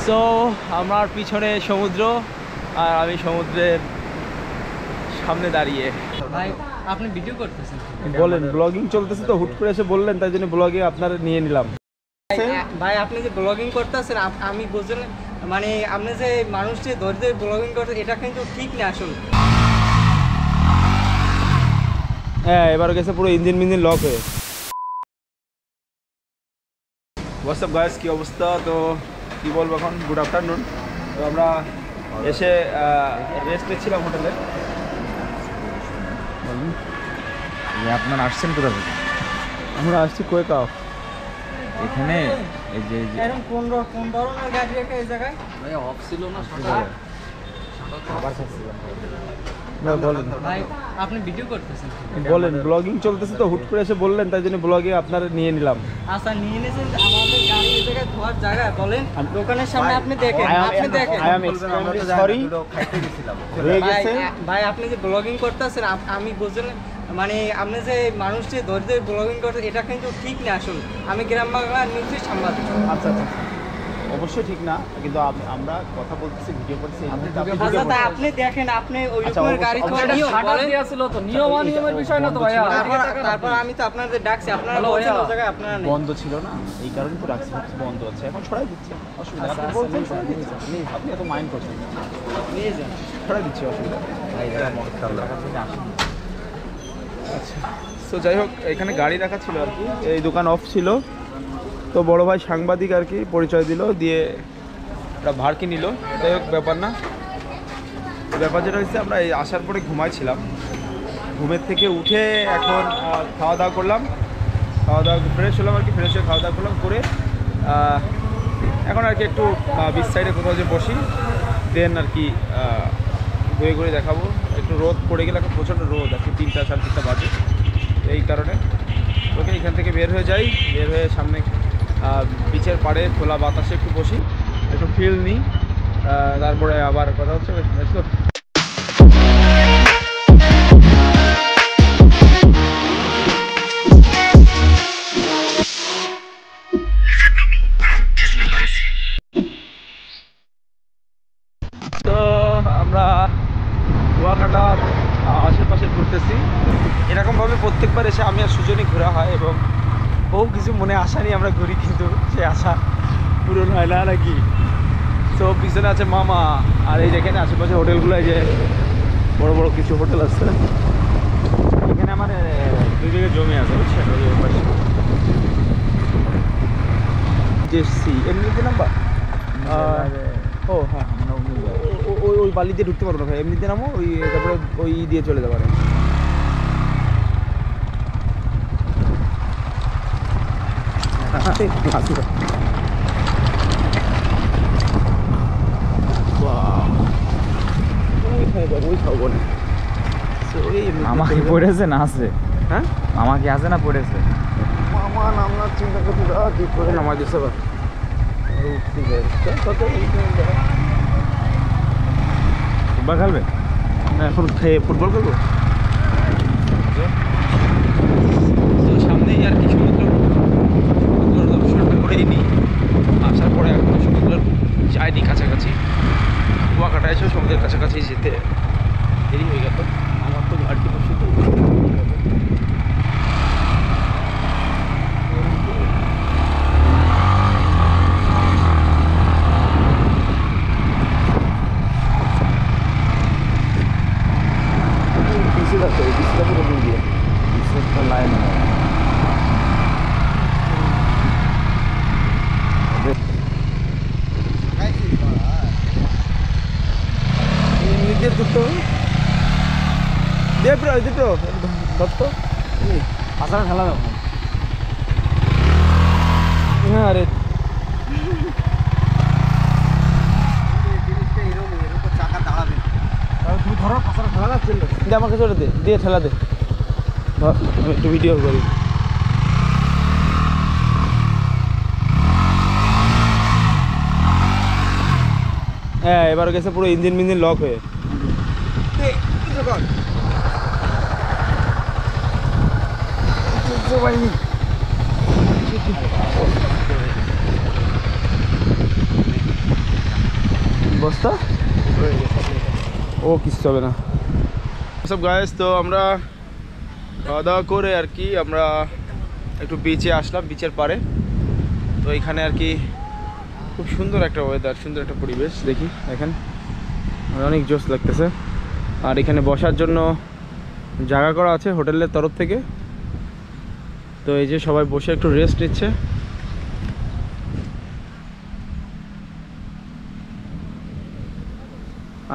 So আমার পিছনে সমুদ্র আর আমি সমুদ্রের সামনে দাঁড়িয়ে। ভাই আপনি ভিডিও করতেছেন? বলেন, ব্লগিং চলতেছে তো, হুট করে এসে বললেন, তাই জন্য ব্লগে আপনার নিয়ে নিলাম। ভাই আপনি যে ব্লগিং করতেছেন আমি বুঝলেন, মানে আপনি যে মানুষ যে ধরে ধরে ব্লগিং করতে, এটা কিন্তু ঠিক না আসলে। হ্যাঁ, এবার গেছে পুরো ইঞ্জিন মিঞ্জিন লক হয়ে। হোয়াটসঅ্যাপ গাইস, কি অবস্থা? তো কি বলবো এখন, গুড আফটারনুন। তো আমরা এসে রেস্ট নিচ্ছিলাম হোটেলে। আপনারা আসছেন কোথা থেকে? আমরা আসছি কোয়েকা। এখানে এই যে এরকম কোন ধরনের গাড়ি রেখে এই জায়গায়? ভাই অফ ছিল না বলেন ভাই আপনি ভিডিও করতেছেন? বলেন, ব্লগিং চলতেছে তো, হুট করে এসে বললেন, তাই জন্য ব্লগে আপনার নিয়ে নিলাম। আচ্ছা, নিয়ে নিয়েছেন আমাদের গাড়ি এই জায়গায় ধোয়ার জায়গা, বলেন দোকানের সামনে আপনি দেখেন, আপনি দেখেন। সরি ভাই আপনি যে ব্লগিং করতেছেন আমি বুঝলেন, মানে আপনি যে মানুষ যে ধরে ধরে ব্লগিং করতে, এটা কিন্তু ঠিক না আসলে। আমি গ্রাম বাংলা নিউজের সাংবাদিক। আচ্ছা আচ্ছা, অবশ্যই ঠিক না, কিন্তু আমরা কথা বলতেছি, ভিডিও করতেছি। আচ্ছা আপনি দেখেন, আপনি ওই রকমের গাড়ি তো নিয়ম বলেন ছিল তো, নিয়ম অনিয়মের বিষয় না তো ভাইয়া। তারপর আমি তো আপনাদের ডাকছি, আপনারা বলছেন ওই জায়গায় আপনারা নেই। বন্ধ ছিল না, এই কারণে তো রাখছি, বন্ধ আছে, এখন ছড়াই দিচ্ছে, অসুবিধা। আপনি বলছেন ছড়াই দিচ্ছি, আপনি এত মাইন্ড করছেন, নিয়ে যান, ছড়াই দিচ্ছি, অসুবিধা। আচ্ছা, তো যাই হোক, এখানে গাড়ি রাখা ছিল আর কি, এই দোকান অফ ছিল, তো বড় ভাই সাংবাদিক আর কি পরিচয় দিল, দিয়ে একটা ভাড়কি নিল। যাই হোক, ব্যাপার না। ব্যাপার যেটা হচ্ছে, আমরা এই আসার পরে ঘুমাইছিলাম, ঘুমের থেকে উঠে এখন খাওয়া দাওয়া করলাম, ফ্রেশ হলাম আর কি, ফ্রেশ হয়ে খাওয়া দাওয়া করলাম করে এখন আর কি একটু বিচ সাইডে কোথাও যে বসি, দেন আর কি ঘুরে ঘুরে দেখাবো। একটু রোদ পড়ে গেলে, এখন প্রচণ্ড রোদ, আর কি 3টা 3:30 বাজে, এই কারণে ওকে এখান থেকে বের হয়ে যাই, বের হয়ে সামনে বিচের পাড়ে খোলা বাতাসে একটু বসি, একটু ফিল নিই, তারপরে আবার কথা হচ্ছে। তো আমরা কুয়াকাটার আশেপাশে ঘুরতেছি, এরকমভাবে প্রত্যেকবার এসে আমি আর সুজনই ঘোরা হয়, এবং বহু কিছু মনে আশা নিয়ে আমরা ঘুরি, কিন্তু সে আশা পূরণ হয় না নাকি। তো পিছনে আছে মামা, আর এই যেখানে আশেপাশে হোটেলগুলো, এই যে বড় বড় কিছু হোটেল আছে, এখানে আমার 2 জায়গায় জমি আছে, বুঝছেন? এমনিতে নাম্বার, ও হ্যাঁ, ওই বালি দিয়ে ঢুকতে পারবো না ভাই, এমনিতে নামো, ওই তারপরে ওই দিয়ে চলে যাবো। মামা কি পড়েছে না আছে? হ্যাঁ, মামা কি আছে না পড়েছে? মামা নামনার চিন্তা করতে দাও, কি করে নামাই দিচ্ছে আবার। ফুটবল খেলবে না, এখন খেয়ে ফুটবল খেলবো। তো সামনেই আর কি সমুদ্র দর্শনটা করেই নিই, আসার পরে এখন সমুদ্র যায়নি কাছাকাছি, কুয়াকাটা এসেও সমুদ্রের কাছাকাছি যেতে দেরি হয়ে গেল। আমার তো গাড়িতে বসে তো লাইন নিজের দুটো দেব দুটো দত্ত আসার খেলা দাও। হ্যাঁ রে, তুমি ধরো আসার খেলা না চলবে। আমার কাছে ওটা দে, দিয়ে ঠেলা দে, ধর আমি একটু ভিডিও করি। হ্যাঁ, এবার গেছে পুরো ইঞ্জিন মিঞ্জিন লক হয়ে। বস্তা ও কিছু হবে না সব গাইস। তো আমরা খাওয়া দাওয়া করে আর কি আমরা একটু বিচে আসলাম, বিচের পাড়ে। তো এখানে আর কি খুব সুন্দর একটা ওয়েদার, সুন্দর একটা পরিবেশ। দেখি এখানে অনেক জোশ লাগতেছে। আর এখানে বসার জন্য জায়গা করা আছে হোটেলের তরফ থেকে। তো এই যে সবাই বসে একটু রেস্ট নিচ্ছে।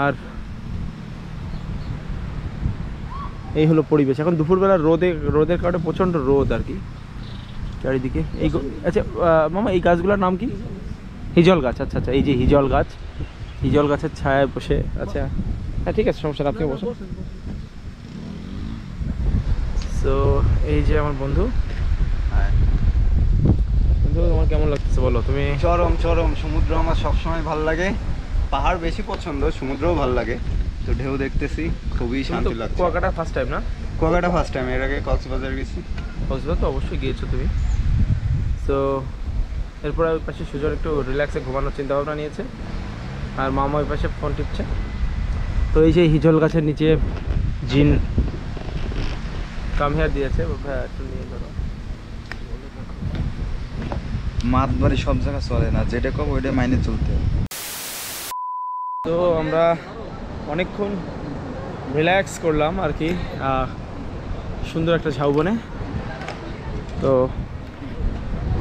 আর এই হলো পরিবেশ। এখন দুপুরবেলা রোদের কারণে প্রচণ্ড রোদ আর কি চারিদিকে। এই আচ্ছা মামা, এই গাছগুলোর নাম কি? হিজল গাছ। আচ্ছা আচ্ছা, এই যে হিজল গাছ, হিজল গাছের ছায়ায় বসে। আচ্ছা হ্যাঁ ঠিক আছে, সমস্যা না, আপনি বসুন। তো এই যে আমার বন্ধু। বন্ধু তোমার কেমন লাগতেছে বলো তুমি? চরম চরম। সমুদ্র আমার সবসময় ভালো লাগে, পাহাড় বেশি পছন্দ, সমুদ্রও ভালো লাগে। তো ঢেউ দেখতেছি, খুবই শান্তি লাগছে। কুয়াকাটা ফার্স্ট টাইম না? কুয়াকাটা ফার্স্ট টাইম, এর আগে কক্সবাজার গেছি। কক্সবাজার তো অবশ্যই গিয়েছো তুমি। তো এরপরে ওই পাশে সুজন একটু রিল্যাক্সে ঘুমানোর চিন্তা ভাবনা নিয়েছে, আর মামা ওই পাশে ফোন টিপছে। তো এই যে হিজল গাছের নিচে জিন কাম হেয়ার দিয়েছে, একটু নিয়ে ধরো। মাত বাড়ি সব জায়গায় চলে না, যেটা কম ওইটা মাইনে চলতে হবে। তো আমরা অনেকক্ষণ রিল্যাক্স করলাম আর কি সুন্দর একটা ঝাউবনে। তো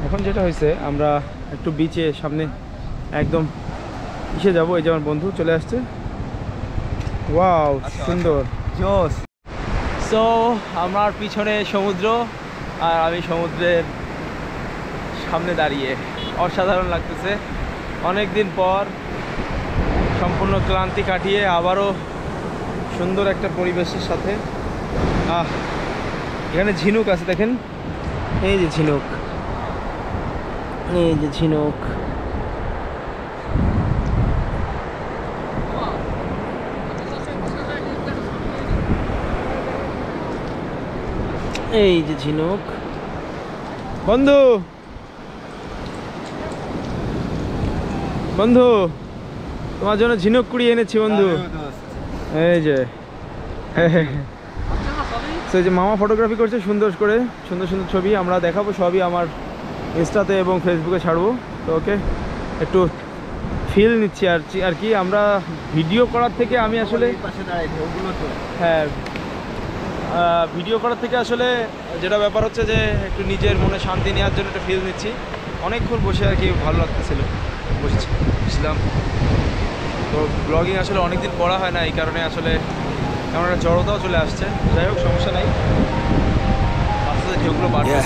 এখন যেটা হয়েছে, আমরা একটু বিচে সামনে একদম ইসে যাবো। এই যে আমার বন্ধু চলে আসছে। ওয়াও সুন্দর জোস। সো আমার পিছনে সমুদ্র আর আমি সমুদ্রের সামনে দাঁড়িয়ে, অসাধারণ লাগতেছে। অনেক দিন পর সম্পূর্ণ ক্লান্তি কাটিয়ে আবারও সুন্দর একটা পরিবেশের সাথে। এখানে ঝিনুক আছে দেখেন, এই যে ঝিনুক, এই যে ঝিনুক। এই যে ঝিনুক। বন্ধু বন্ধু তোমার জন্য ঝিনুক কুড়িয়ে এনেছি বন্ধু। এই যে সেই যে মামা ফটোগ্রাফি করছে সুন্দর করে, সুন্দর সুন্দর ছবি আমরা দেখাবো, সবই আমার ইনস্টাতে এবং ফেসবুকে ছাড়বো। তো ওকে একটু ফিল নিচ্ছি আর কি। আমরা ভিডিও করার থেকে আমি আসলে হ্যাঁ ভিডিও করার থেকে আসলে যেটা ব্যাপার হচ্ছে যে একটু নিজের মনে শান্তি নেওয়ার জন্য একটা ফিল নিচ্ছি। অনেকক্ষণ বসে আর কি ভালো লাগতেছিল, বসেছিলাম। তো ব্লগিং আসলে অনেকদিন করা হয় না, এই কারণে আসলে কেমন একটা জড়তাও চলে আসছে। যাই হোক সমস্যা নাই, আস্তে আস্তে ঢেউগুলো বাড়ছে।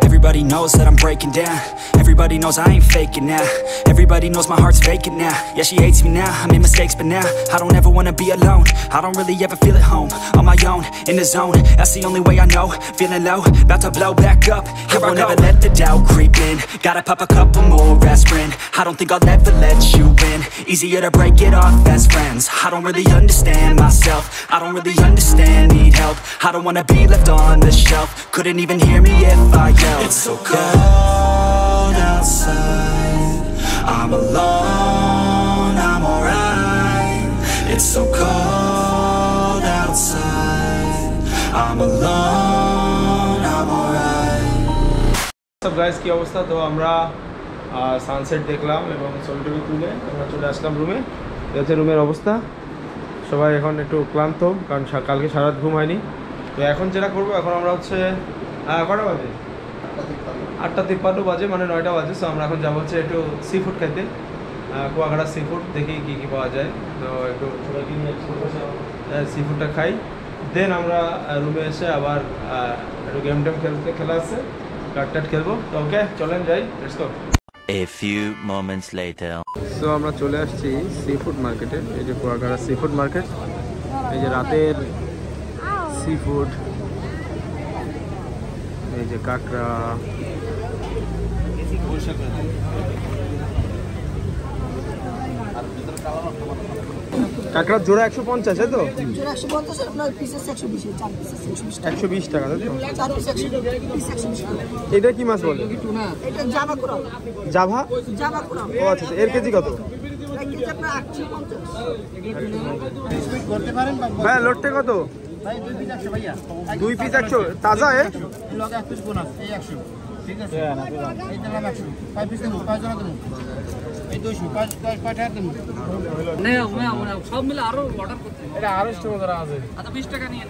Everybody knows that I'm breaking down. Everybody knows I ain't faking now. Everybody knows my heart's faking now. Yeah, she hates me now, I made mistakes but now I don't ever wanna be alone. I don't really ever feel at home. On my own, in the zone, that's the only way I know. Feeling low, about to blow back up. Here I won't ever let the doubt creep in. Gotta pop a couple more aspirin. I don't think I'll ever let you in. Easier to break it off best friends. I don't really understand myself, I don't really understand, need help. I don't wanna be left on the shelf. Couldn't even hear me if I yelled. It's so cold outside, I'm alone, I'm alright. It's so cold outside, I'm alone, I'm alright. সব guys কি অবস্থা? তো আমরা sunset দেখলাম এবং ছবি টবি তুলে আমরা চলে আসলাম রুমে। এই হচ্ছে রুমের অবস্থা। সবাই এখন একটু ক্লান্ত, কারণ কালকে সারা রাত ঘুম হয়নি। তো এখন যেটা করবো, এখন আমরা হচ্ছে কটা বাজে, 8:53 বাজে, মানে 9টা বাজে। সো আমরা এখন যাবো হচ্ছে একটু সি ফুড খাইতে, কুয়াকাটা সি ফুড, দেখি কী কী পাওয়া যায়। তো একটু সবাইকে নিয়ে সি ফুডটা খাই, দেন আমরা রুমে এসে আবার একটু গেম টেম খেলা আছে, কার্ড টাট খেলবো। তো ওকে চলেন যাই, let's go. A few moments later. So আমরা চলে আসছি সি ফুড মার্কেটে। এই যে কুয়াকাটা সি ফুড মার্কেট, এই যে রাতের সি ফুড, এই যে কাঁকড়া, কাঁকড়ার জোড়া 150, তাই তো? 120 টাকা, তাই তো? এটা কি মাছ বলে? জাভা। ও আচ্ছা, এর কেজি কত? ভাইয়া লোডটা কত? 2 পিস 100 তাজা এ? ঠিক আছে এই দিলাম 100 5 পিস দেবো 5 জন দেবো এই 200 5 টাকা দেবো সব মিলে আরো অর্ডার করতে এটা আরো স্টক করা আছে আচ্ছা 20 টাকা নিয়ে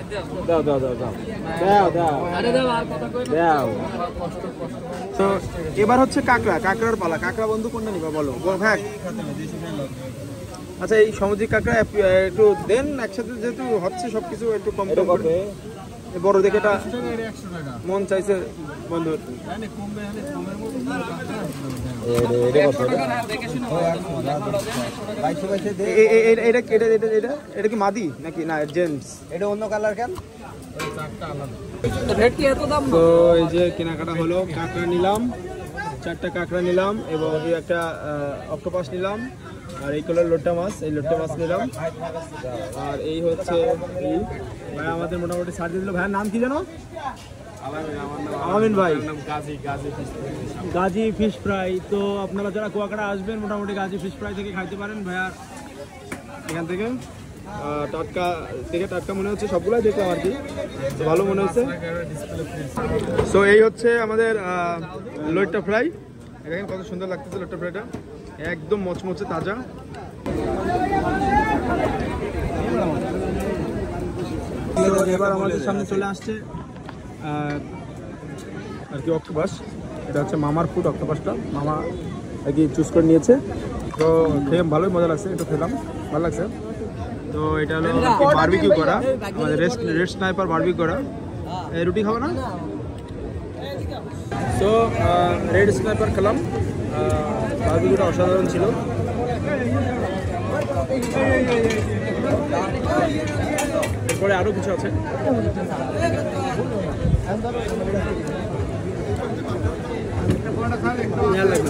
দাও আরে দাও আর কথা কই দাও তো এবার হচ্ছে কাঁকড়ার পালা। কাঁকড়া বন্ধু কোনটা নিবা বলো ভাই? আচ্ছা এই সামুদ্রিক কাঁকড়া একটু দেন একসাথে, যেহেতু হচ্ছে সবকিছু একটু কম কম করে। বড় দেখে এটা 100 টাকা মন চাইছে বন্ধুর। এটা কি মাদি নাকি না জেন্টস? এটা অন্য কালার কেন? রেট কি এত দাম? তো এই যে কেনাকাটা হলো, কাঁকড়া নিলাম, 4টা কাঁকড়া নিলাম এবং এই একটা অক্টোপাস নিলাম, আর এই কলার লোট্টা মাছ, এই লোট্টা মাছ নিলাম। আর এই হচ্ছে এই ভাই আমাদের মোটামুটি ছাড় দিয়ে দিল। ভাইয়ের নাম কি জানো? আমিন ভাই। Gazi fish fry. তো আপনারা যারা কুয়াকাটা আসবেন মোটামুটি গাজী ফিশ ফ্রাই থেকে খাইতে পারেন ভাইয়ার এখান থেকে। টাটকা মনে হচ্ছে, সবগুলোই দেখলাম আর কি, ভালো মনে হচ্ছে। সো এই হচ্ছে আমাদের লইট্টা ফ্রাই। দেখেন কত সুন্দর লাগতেছে লইট্টা ফ্রাইটা, একদম মচমচে তাজা। এবার আমাদের সামনে চলে আসছে আর কি অক্টোপাস। এটা হচ্ছে মামার ফুড অক্টোপাসটা, মামা আর কি চুজ করে নিয়েছে। তো খেয়ে ভালোই মজা লাগছে, একটু খেলাম, ভালো লাগছে। তো এটা হলো বারবিকিউ করা, আমাদের রেড স্নাইপার বারবিকিউ করা। রুটি খাবো না? তো রেড স্নাইপার খেলাম, বারবিকিউটা অসাধারণ ছিল। এরপরে আরও কিছু আছে। লাগবে